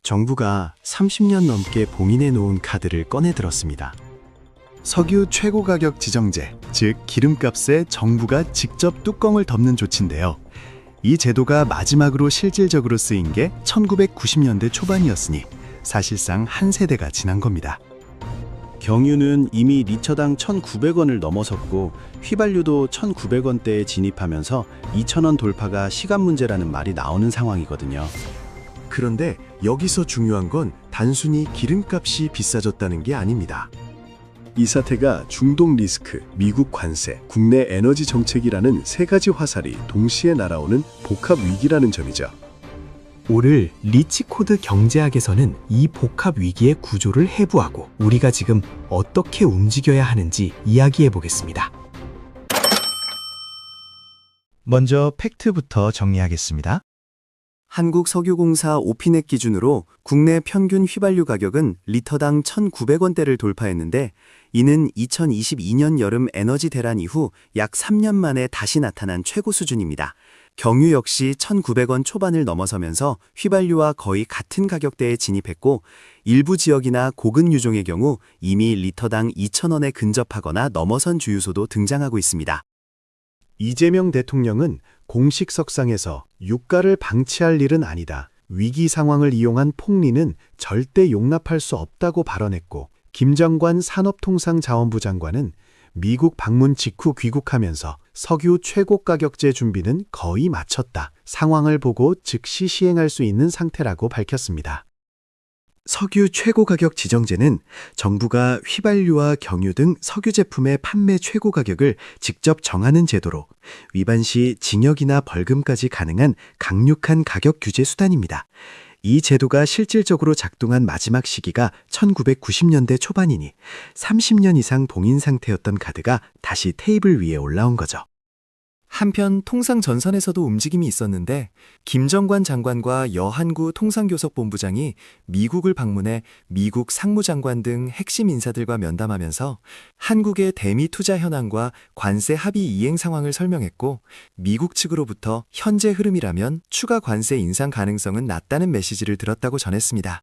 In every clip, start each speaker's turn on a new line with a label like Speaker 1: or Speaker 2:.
Speaker 1: 정부가 30년 넘게 봉인해 놓은 카드를 꺼내 들었습니다. 석유 최고 가격 지정제, 즉 기름값에 정부가 직접 뚜껑을 덮는 조치인데요. 이 제도가 마지막으로 실질적으로 쓰인 게 1990년대 초반이었으니 사실상 한 세대가 지난 겁니다. 경유는 이미 리터당 1,900원을 넘어섰고 휘발유도 1,900원대에 진입하면서 2,000원 돌파가 시간 문제라는 말이 나오는 상황이거든요. 그런데 여기서 중요한 건 단순히 기름값이 비싸졌다는 게 아닙니다. 이 사태가 중동 리스크, 미국 관세, 국내 에너지 정책이라는 세 가지 화살이 동시에 날아오는 복합 위기라는 점이죠.
Speaker 2: 오늘 리치코드 경제학에서는 이 복합 위기의 구조를 해부하고 우리가 지금 어떻게 움직여야 하는지 이야기해 보겠습니다.
Speaker 3: 먼저 팩트부터 정리하겠습니다.
Speaker 1: 한국석유공사 오피넷 기준으로 국내 평균 휘발유 가격은 리터당 1,900원대를 돌파했는데 이는 2022년 여름 에너지 대란 이후 약 3년 만에 다시 나타난 최고 수준입니다. 경유 역시 1,900원 초반을 넘어서면서 휘발유와 거의 같은 가격대에 진입했고 일부 지역이나 고급 유종의 경우 이미 리터당 2,000원에 근접하거나 넘어선 주유소도 등장하고 있습니다. 이재명 대통령은 공식 석상에서 유가를 방치할 일은 아니다. 위기 상황을 이용한 폭리는 절대 용납할 수 없다고 발언했고 김정관 산업통상자원부 장관은 미국 방문 직후 귀국하면서 석유 최고가격제 준비는 거의 마쳤다. 상황을 보고 즉시 시행할 수 있는 상태라고 밝혔습니다. 석유 최고가격 지정제는 정부가 휘발유와 경유 등 석유 제품의 판매 최고가격을 직접 정하는 제도로 위반 시 징역이나 벌금까지 가능한 강력한 가격 규제 수단입니다. 이 제도가 실질적으로 작동한 마지막 시기가 1990년대 초반이니 30년 이상 봉인 상태였던 카드가 다시 테이블 위에 올라온 거죠. 한편 통상 전선에서도 움직임이 있었는데 김정관 장관과 여한구 통상교섭본부장이 미국을 방문해 미국 상무장관 등 핵심 인사들과 면담하면서 한국의 대미 투자 현황과 관세 합의 이행 상황을 설명했고 미국 측으로부터 현재 흐름이라면 추가 관세 인상 가능성은 낮다는 메시지를 들었다고 전했습니다.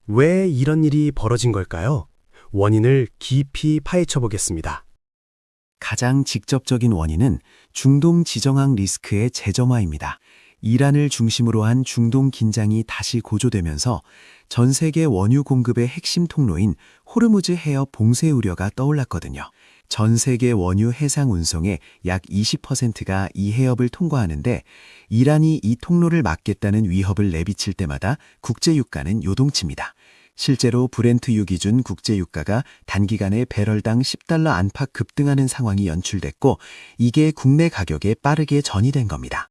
Speaker 2: 왜 이런 일이 벌어진 걸까요? 원인을 깊이 파헤쳐 보겠습니다.
Speaker 1: 가장 직접적인 원인은 중동 지정학 리스크의 재점화입니다. 이란을 중심으로 한 중동 긴장이 다시 고조되면서 전 세계 원유 공급의 핵심 통로인 호르무즈 해협 봉쇄 우려가 떠올랐거든요. 전 세계 원유 해상 운송의 약 20%가 이 해협을 통과하는데 이란이 이 통로를 막겠다는 위협을 내비칠 때마다 국제유가는 요동칩니다. 실제로 브렌트유 기준 국제유가가 단기간에 배럴당 $10 안팎 급등하는 상황이 연출됐고 이게 국내 가격에 빠르게 전이된 겁니다.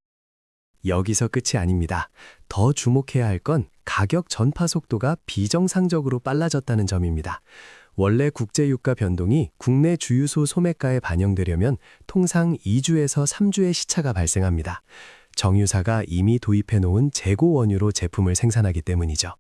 Speaker 2: 여기서 끝이 아닙니다. 더 주목해야 할 건 가격 전파 속도가 비정상적으로 빨라졌다는 점입니다. 원래 국제유가 변동이 국내 주유소 소매가에 반영되려면 통상 2주에서 3주의 시차가 발생합니다. 정유사가 이미 도입해 놓은 재고 원유로 제품을 생산하기 때문이죠.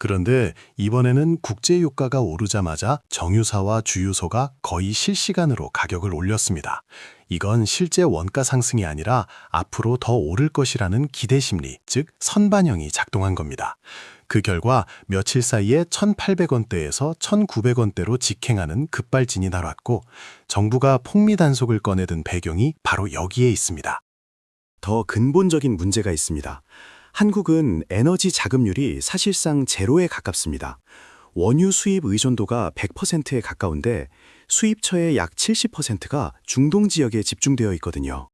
Speaker 4: 그런데 이번에는 국제유가가 오르자마자 정유사와 주유소가 거의 실시간으로 가격을 올렸습니다. 이건 실제 원가 상승이 아니라 앞으로 더 오를 것이라는 기대 심리, 즉 선반영이 작동한 겁니다. 그 결과 며칠 사이에 1,800원대에서 1,900원대로 직행하는 급발진이 날았고 정부가 폭리 단속을 꺼내든 배경이 바로 여기에 있습니다.
Speaker 1: 더 근본적인 문제가 있습니다. 한국은 에너지 자급률이 사실상 제로에 가깝습니다. 원유 수입 의존도가 100%에 가까운데 수입처의 약 70%가 중동 지역에 집중되어 있거든요.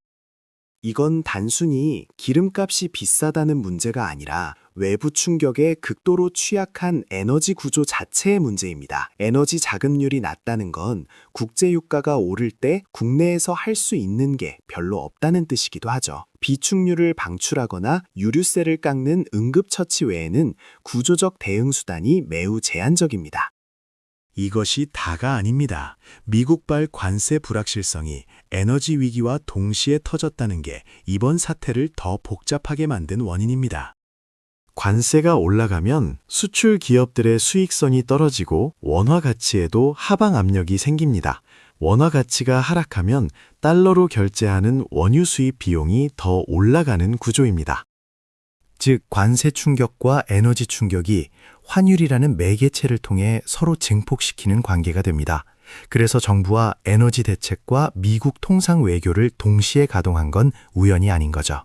Speaker 1: 이건 단순히 기름값이 비싸다는 문제가 아니라 외부 충격에 극도로 취약한 에너지 구조 자체의 문제입니다. 에너지 자급률이 낮다는 건 국제유가가 오를 때 국내에서 할 수 있는 게 별로 없다는 뜻이기도 하죠. 비축유를 방출하거나 유류세를 깎는 응급처치 외에는 구조적 대응 수단이 매우 제한적입니다. 이것이 다가 아닙니다. 미국발 관세 불확실성이 에너지 위기와 동시에 터졌다는 게 이번 사태를 더 복잡하게 만든 원인입니다. 관세가 올라가면 수출 기업들의 수익성이 떨어지고 원화 가치에도 하방 압력이 생깁니다. 원화 가치가 하락하면 달러로 결제하는 원유 수입 비용이 더 올라가는 구조입니다.
Speaker 3: 즉 관세 충격과 에너지 충격이 환율이라는 매개체를 통해 서로 증폭시키는 관계가 됩니다. 그래서 정부와 에너지 대책과 미국 통상 외교를 동시에 가동한 건 우연이 아닌 거죠.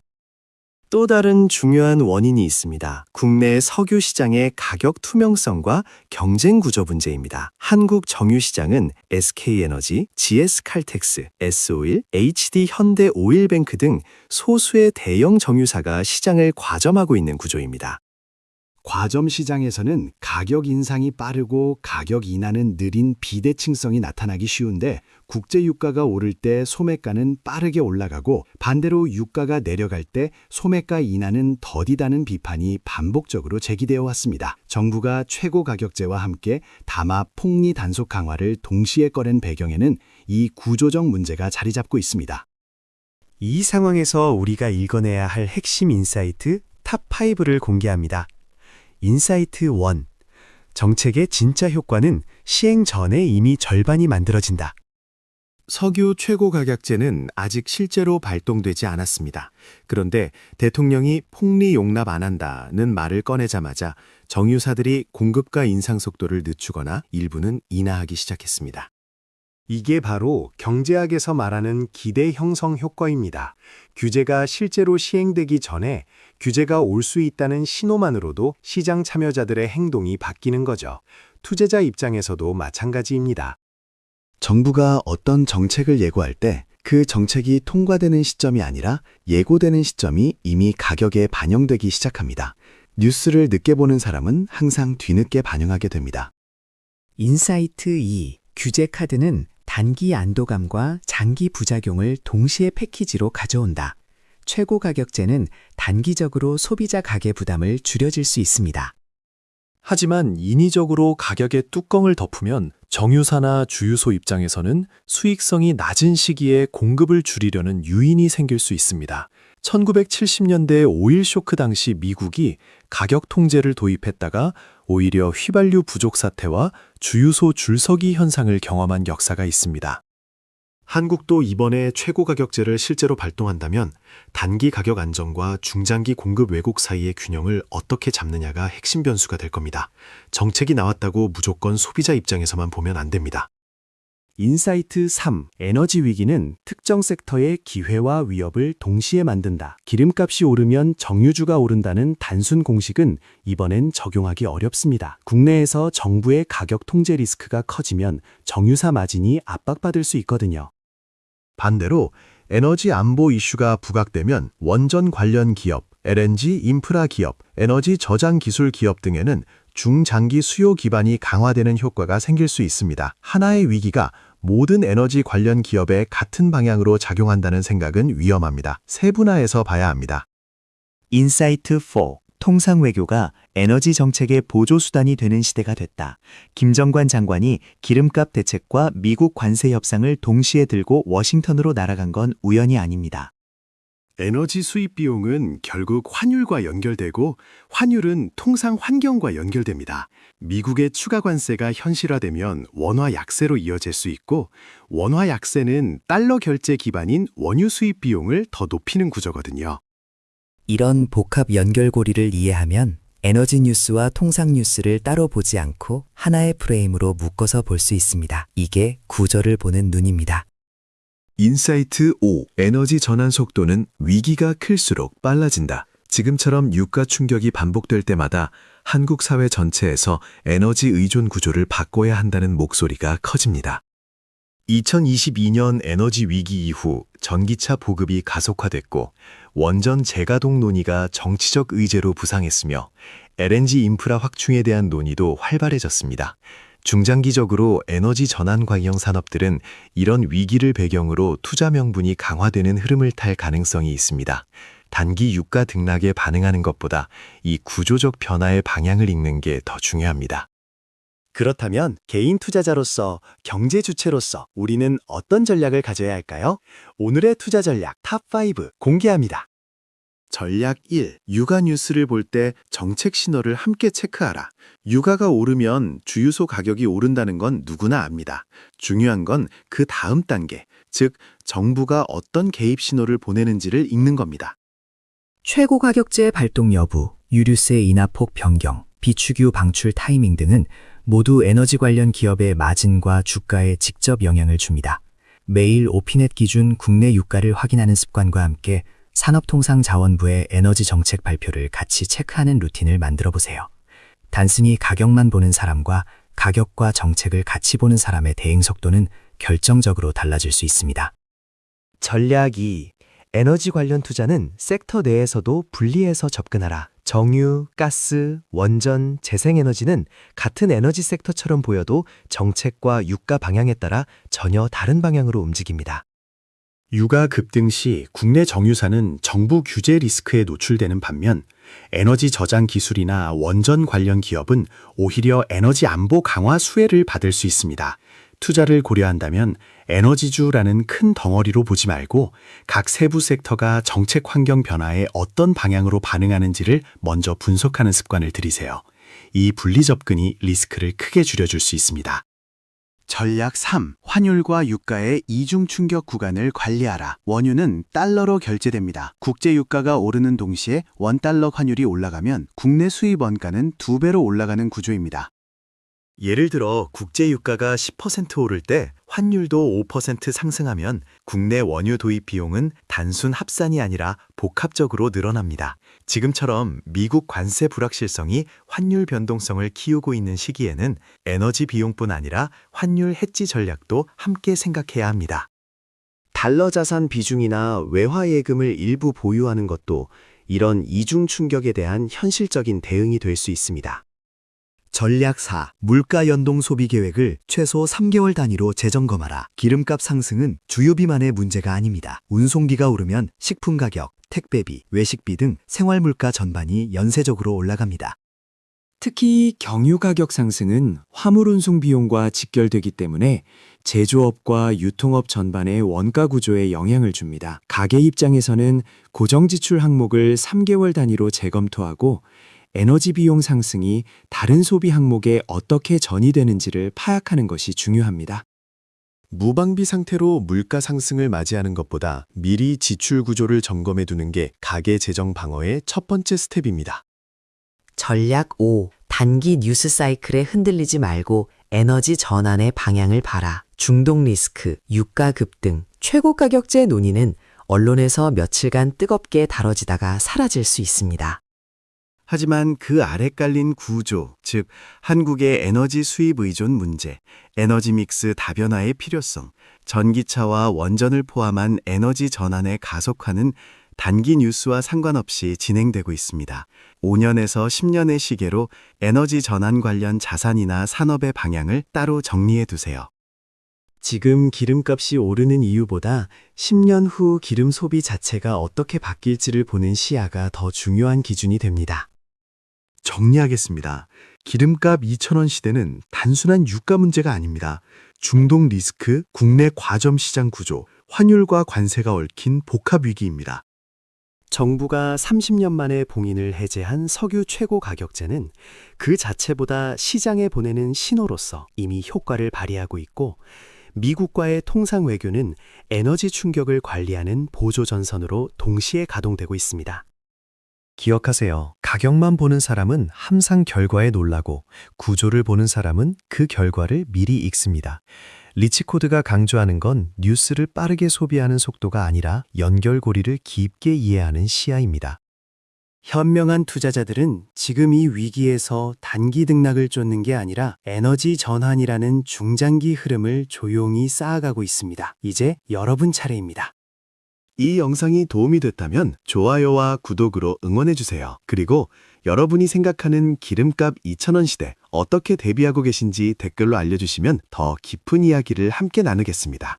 Speaker 1: 또 다른 중요한 원인이 있습니다. 국내 석유 시장의 가격 투명성과 경쟁 구조 문제입니다. 한국 정유 시장은 SK에너지, GS칼텍스, S오일, HD 현대오일뱅크 등 소수의 대형 정유사가 시장을 과점하고 있는 구조입니다.
Speaker 5: 과점 시장에서는 가격 인상이 빠르고 가격 인하는 느린 비대칭성이 나타나기 쉬운데 국제 유가가 오를 때 소매가는 빠르게 올라가고 반대로 유가가 내려갈 때 소매가 인하는 더디다는 비판이 반복적으로 제기되어 왔습니다. 정부가 최고 가격제와 함께 담합 폭리 단속 강화를 동시에 꺼낸 배경에는 이 구조적 문제가 자리 잡고 있습니다.
Speaker 1: 이 상황에서 우리가 읽어내야 할 핵심 인사이트 탑5를 공개합니다. 인사이트 1. 정책의 진짜 효과는 시행 전에 이미 절반이 만들어진다. 석유 최고 가격제는 아직 실제로 발동되지 않았습니다. 그런데 대통령이 폭리 용납 안 한다는 말을 꺼내자마자 정유사들이 공급가 인상 속도를 늦추거나 일부는 인하하기 시작했습니다. 이게 바로 경제학에서 말하는 기대 형성 효과입니다. 규제가 실제로 시행되기 전에 규제가 올 수 있다는 신호만으로도 시장 참여자들의 행동이 바뀌는 거죠. 투자자 입장에서도 마찬가지입니다.
Speaker 5: 정부가 어떤 정책을 예고할 때 그 정책이 통과되는 시점이 아니라 예고되는 시점이 이미 가격에 반영되기 시작합니다. 뉴스를 늦게 보는 사람은 항상 뒤늦게 반영하게 됩니다.
Speaker 6: 인사이트 2. 규제 카드는 단기 안도감과 장기 부작용을 동시에 패키지로 가져온다. 최고 가격제는 단기적으로 소비자 가계 부담을 줄여줄 수 있습니다.
Speaker 2: 하지만 인위적으로 가격의 뚜껑을 덮으면 정유사나 주유소 입장에서는 수익성이 낮은 시기에 공급을 줄이려는 유인이 생길 수 있습니다. 1970년대 오일 쇼크 당시 미국이 가격 통제를 도입했다가 오히려 휘발유 부족 사태와 주유소 줄서기 현상을 경험한 역사가 있습니다.
Speaker 4: 한국도 이번에 최고 가격제를 실제로 발동한다면 단기 가격 안정과 중장기 공급 왜곡 사이의 균형을 어떻게 잡느냐가 핵심 변수가 될 겁니다. 정책이 나왔다고 무조건 소비자 입장에서만 보면 안 됩니다.
Speaker 1: 인사이트 3. 에너지 위기는 특정 섹터의 기회와 위협을 동시에 만든다. 기름값이 오르면 정유주가 오른다는 단순 공식은 이번엔 적용하기 어렵습니다. 국내에서 정부의 가격 통제 리스크가 커지면 정유사 마진이 압박받을 수 있거든요.
Speaker 4: 반대로 에너지 안보 이슈가 부각되면 원전 관련 기업, LNG 인프라 기업, 에너지 저장 기술 기업 등에는 중장기 수요 기반이 강화되는 효과가 생길 수 있습니다. 하나의 위기가 모든 에너지 관련 기업에 같은 방향으로 작용한다는 생각은 위험합니다. 세분화해서 봐야 합니다.
Speaker 1: 인사이트 4. 통상 외교가 에너지 정책의 보조수단이 되는 시대가 됐다. 김정관 장관이 기름값 대책과 미국 관세 협상을 동시에 들고 워싱턴으로 날아간 건 우연이 아닙니다.
Speaker 4: 에너지 수입 비용은 결국 환율과 연결되고 환율은 통상 환경과 연결됩니다. 미국의 추가 관세가 현실화되면 원화 약세로 이어질 수 있고 원화 약세는 달러 결제 기반인 원유 수입 비용을 더 높이는 구조거든요.
Speaker 6: 이런 복합 연결고리를 이해하면 에너지 뉴스와 통상 뉴스를 따로 보지 않고 하나의 프레임으로 묶어서 볼 수 있습니다. 이게 구조를 보는 눈입니다.
Speaker 3: 인사이트 5. 에너지 전환 속도는 위기가 클수록 빨라진다. 지금처럼 유가 충격이 반복될 때마다 한국 사회 전체에서 에너지 의존 구조를 바꿔야 한다는 목소리가 커집니다. 2022년 에너지 위기 이후 전기차 보급이 가속화됐고 원전 재가동 논의가 정치적 의제로 부상했으며 LNG 인프라 확충에 대한 논의도 활발해졌습니다. 중장기적으로 에너지 전환 관련 산업들은 이런 위기를 배경으로 투자 명분이 강화되는 흐름을 탈 가능성이 있습니다. 단기 유가 등락에 반응하는 것보다 이 구조적 변화의 방향을 읽는 게 더 중요합니다.
Speaker 1: 그렇다면 개인 투자자로서 경제 주체로서 우리는 어떤 전략을 가져야 할까요? 오늘의 투자 전략 탑5 공개합니다. 전략 1. 유가 뉴스를 볼 때 정책 신호를 함께 체크하라. 유가가 오르면 주유소 가격이 오른다는 건 누구나 압니다. 중요한 건 그 다음 단계, 즉 정부가 어떤 개입 신호를 보내는지를 읽는 겁니다.
Speaker 6: 최고 가격제 발동 여부, 유류세 인하폭 변경, 비축유 방출 타이밍 등은 모두 에너지 관련 기업의 마진과 주가에 직접 영향을 줍니다. 매일 오피넷 기준 국내 유가를 확인하는 습관과 함께 산업통상자원부의 에너지 정책 발표를 같이 체크하는 루틴을 만들어 보세요. 단순히 가격만 보는 사람과 가격과 정책을 같이 보는 사람의 대응 속도는 결정적으로 달라질 수 있습니다.
Speaker 2: 전략 2. 에너지 관련 투자는 섹터 내에서도 분리해서 접근하라. 정유, 가스, 원전, 재생에너지는 같은 에너지 섹터처럼 보여도 정책과 유가 방향에 따라 전혀 다른 방향으로 움직입니다.
Speaker 4: 유가 급등 시 국내 정유사는 정부 규제 리스크에 노출되는 반면 에너지 저장 기술이나 원전 관련 기업은 오히려 에너지 안보 강화 수혜를 받을 수 있습니다. 투자를 고려한다면 에너지주라는 큰 덩어리로 보지 말고 각 세부 섹터가 정책 환경 변화에 어떤 방향으로 반응하는지를 먼저 분석하는 습관을 들이세요. 이 분리 접근이 리스크를 크게 줄여줄 수 있습니다.
Speaker 1: 전략 3. 환율과 유가의 이중 충격 구간을 관리하라. 원유는 달러로 결제됩니다. 국제 유가가 오르는 동시에 원달러 환율이 올라가면 국내 수입 원가는 2배로 올라가는 구조입니다.
Speaker 3: 예를 들어 국제 유가가 10% 오를 때 환율도 5% 상승하면 국내 원유 도입 비용은 단순 합산이 아니라 복합적으로 늘어납니다. 지금처럼 미국 관세 불확실성이 환율 변동성을 키우고 있는 시기에는 에너지 비용뿐 아니라 환율 해지 전략도 함께 생각해야 합니다.
Speaker 2: 달러 자산 비중이나 외화 예금을 일부 보유하는 것도 이런 이중 충격에 대한 현실적인 대응이 될 수 있습니다.
Speaker 1: 전략 4. 물가 연동 소비 계획을 최소 3개월 단위로 재점검하라. 기름값 상승은 주유비만의 문제가 아닙니다. 운송비가 오르면 식품 가격, 택배비, 외식비 등 생활물가 전반이 연쇄적으로 올라갑니다.
Speaker 6: 특히 경유 가격 상승은 화물 운송 비용과 직결되기 때문에 제조업과 유통업 전반의 원가 구조에 영향을 줍니다. 가게 입장에서는 고정 지출 항목을 3개월 단위로 재검토하고 에너지 비용 상승이 다른 소비 항목에 어떻게 전이되는지를 파악하는 것이 중요합니다.
Speaker 3: 무방비 상태로 물가 상승을 맞이하는 것보다 미리 지출 구조를 점검해 두는 게 가계 재정 방어의 첫 번째 스텝입니다.
Speaker 7: 전략 5. 단기 뉴스 사이클에 흔들리지 말고 에너지 전환의 방향을 봐라. 중동 리스크, 유가 급등, 최고 가격제 논의는 언론에서 며칠간 뜨겁게 다뤄지다가 사라질 수 있습니다.
Speaker 1: 하지만 그 아래 깔린 구조, 즉 한국의 에너지 수입 의존 문제, 에너지 믹스 다변화의 필요성, 전기차와 원전을 포함한 에너지 전환의 가속화는 단기 뉴스와 상관없이 진행되고 있습니다. 5년에서 10년의 시계로 에너지 전환 관련 자산이나 산업의 방향을 따로 정리해 두세요.
Speaker 2: 지금 기름값이 오르는 이유보다 10년 후 기름 소비 자체가 어떻게 바뀔지를 보는 시야가 더 중요한 기준이 됩니다.
Speaker 3: 정리하겠습니다. 기름값 2,000원 시대는 단순한 유가 문제가 아닙니다. 중동 리스크, 국내 과점 시장 구조, 환율과 관세가 얽힌 복합 위기입니다.
Speaker 2: 정부가 30년 만에 봉인을 해제한 석유 최고 가격제는 그 자체보다 시장에 보내는 신호로서 이미 효과를 발휘하고 있고, 미국과의 통상 외교는 에너지 충격을 관리하는 보조 전선으로 동시에 가동되고 있습니다. 기억하세요. 가격만 보는 사람은 항상 결과에 놀라고 구조를 보는 사람은 그 결과를 미리 읽습니다. 리치코드가 강조하는 건 뉴스를 빠르게 소비하는 속도가 아니라 연결고리를 깊게 이해하는 시야입니다. 현명한 투자자들은 지금 이 위기에서 단기 등락을 쫓는 게 아니라 에너지 전환이라는 중장기 흐름을 조용히 쌓아가고 있습니다. 이제 여러분 차례입니다.
Speaker 3: 이 영상이 도움이 됐다면 좋아요와 구독으로 응원해주세요. 그리고 여러분이 생각하는 기름값 2,000원 시대 어떻게 대비하고 계신지 댓글로 알려주시면 더 깊은 이야기를 함께 나누겠습니다.